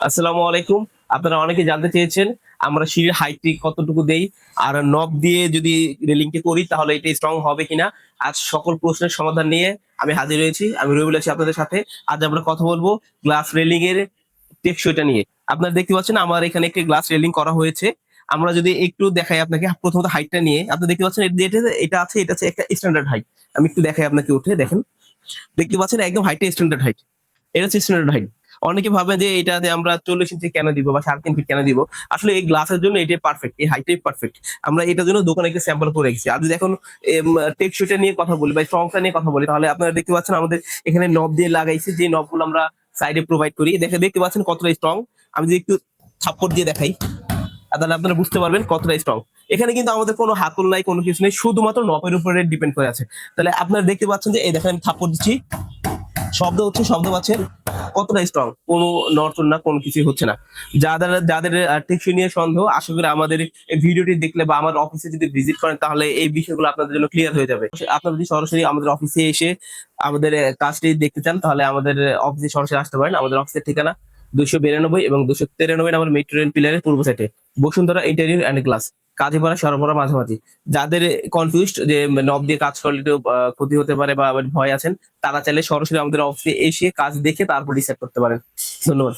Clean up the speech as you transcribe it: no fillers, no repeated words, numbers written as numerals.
আসসালামু আলাইকুম। আপনারা অনেকে জানতে চেয়েছেন আমরা সিঁড়ির হাইটটি কতটুকু দেই? আর নব দিয়ে যদি রেলিংটি করি তাহলে এটা স্ট্রং হবে কিনা? আজ সকল প্রশ্নের সমাধান নিয়ে আমি হাজির হয়েছি। আমি রবিউল আছি আপনাদের সাথে। আজ আমরা কথা বলব গ্লাস রেলিং এর টেকসইটা নিয়ে। আপনারা দেখতে পাচ্ছেন আমার এখানে একটি গ্লাস রেলিং করা হয়েছে। আমরা যদি একটু দেখাই আপনাকে প্রথমত হাইটটা নিয়ে আপনি দেখতে পাচ্ছেন এটা আছে একটা স্ট্যান্ডার্ড হাইট। আমি একটু দেখাই আপনাকে উঠে দেখেন। দেখতে পাচ্ছেন একদম হাইটটা স্ট্যান্ডার্ড হাইট। এটা হচ্ছে স্ট্যান্ডার্ড হাইট। অনেকে ভাবে যে এটাতে আমরা ৪০ ইঞ্চি কেন দিব বা ৩.৫ ফিট কেন দিব? আসলে এই গ্লাসের জন্য এটাই পারফেক্ট। এই হাইটটাই পারফেক্ট। আমরা এটার জন্য দোকানে একটা স্যাম্পল করে রেখেছি। আর যদি এখন টেকসইটা নিয়ে কথা বলি বা স্ট্রংটা নিয়ে কথা বলি তাহলে আপনারা দেখতে পাচ্ছেন আমাদের এখানে নব দিয়ে লাগাইছি যে নবগুলো আমরা সাইডে প্রোভাইড করি। দেখতে পাচ্ছেন কতটা স্ট্রং। আমি যদি একটু থাপ্পড় দিয়ে দেখাই তাহলে আপনারা বুঝতে পারবেন কতটা স্ট্রং। এখানে কিন্তু আমাদের কোনো হাতল নাই, কোনো কিছু নেই। শুধুমাত্র নবের উপরে ডিপেন্ড করে আছে। তাহলে আপনারা দেখতে পাচ্ছেন যে এই দেখেন আমি থাপ্পড় দিচ্ছি। শব্দ পাচ্ছেন কতটা স্ট্রং, কোনো নড়চড় না, কোনো কিছুই হচ্ছে না। যাদের টেকসই নিয়ে সন্দেহ আশা করি আমাদের এই ভিডিওটি দেখলে বা আমার অফিসে যদি ভিজিট করেন তাহলে এই বিষয়গুলো আপনাদের জন্য ক্লিয়ার হয়ে যাবে। আপনারা যদি সরাসরি আমাদের অফিসে এসে আমাদের কাজটি দেখতে চান তাহলে আমাদের অফিসে সরাসরি আসতে পারেন। আমাদের অফিসের ঠিকানা 292 এবং 293 নম্বর মেট্রো রেল পিলারের পূর্ব সাইডে Bashundhara interior and glass, Kazipara সরবরাহ মাঝামাঝি। যাদের কনফিউজড যে নব দিয়ে কাজ করলে একটু ক্ষতি হতে পারে বা ভয় আছেন তারা চাইলে সরাসরি আমাদের অফিসে এসে কাজ দেখে তারপর ডিসাইড করতে পারেন। ধন্যবাদ।